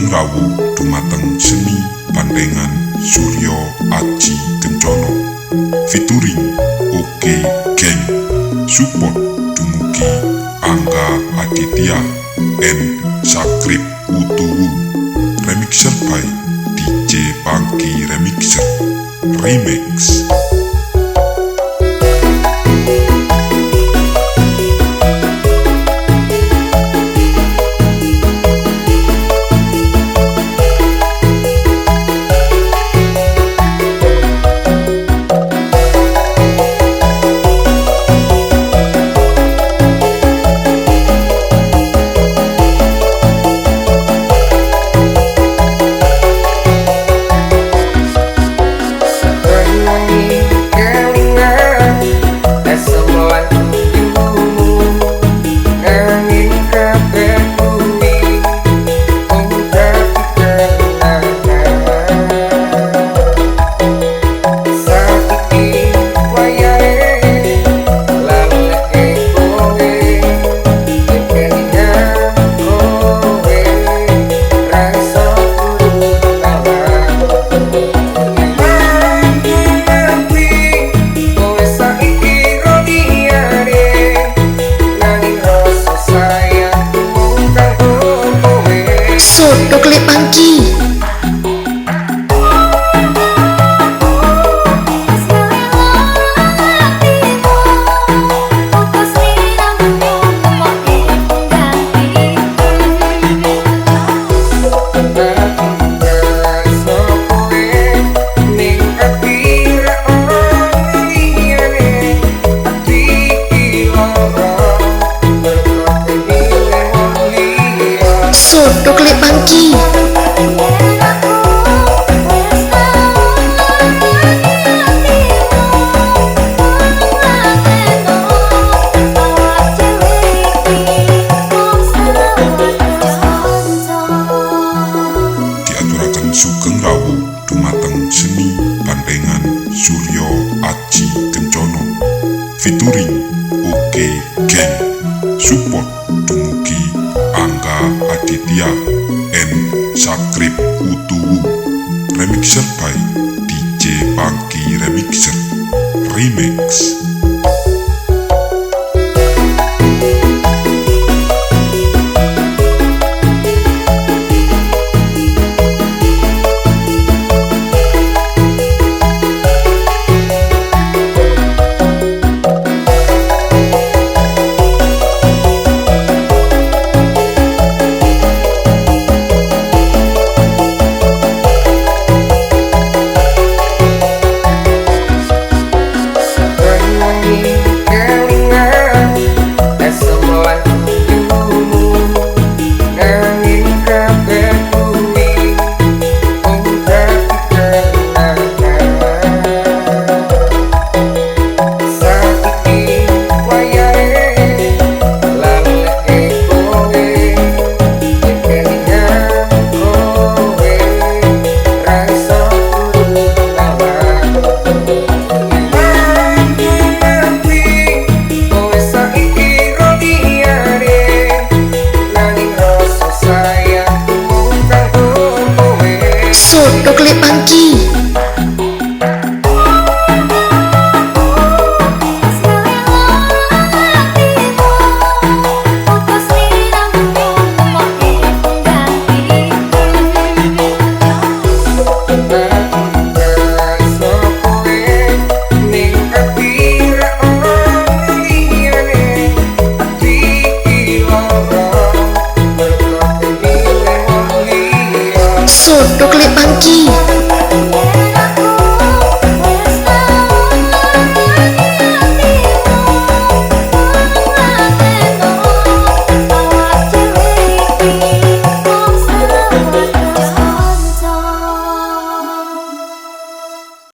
Sugeng rawuh dumateng seni Bandengan Surya Aji Kencono featuring Oke Gang. Support dumugi Angga Aditya and Sakrip Utuwu. Remixer by DJ Pangki Remixer Remix. Soto klip Pangki. Soto klip Pangki. Diaturaken sugeng rawuh dumateng seni Bandengan Surya Aji Kencono featuring Oke Gang. Support dumugi Angga Aditya and Sakrip Utuwu. Remixer by DJ Pangki Remixer Remix. Soto klip Pangki. Soto klip Pangki.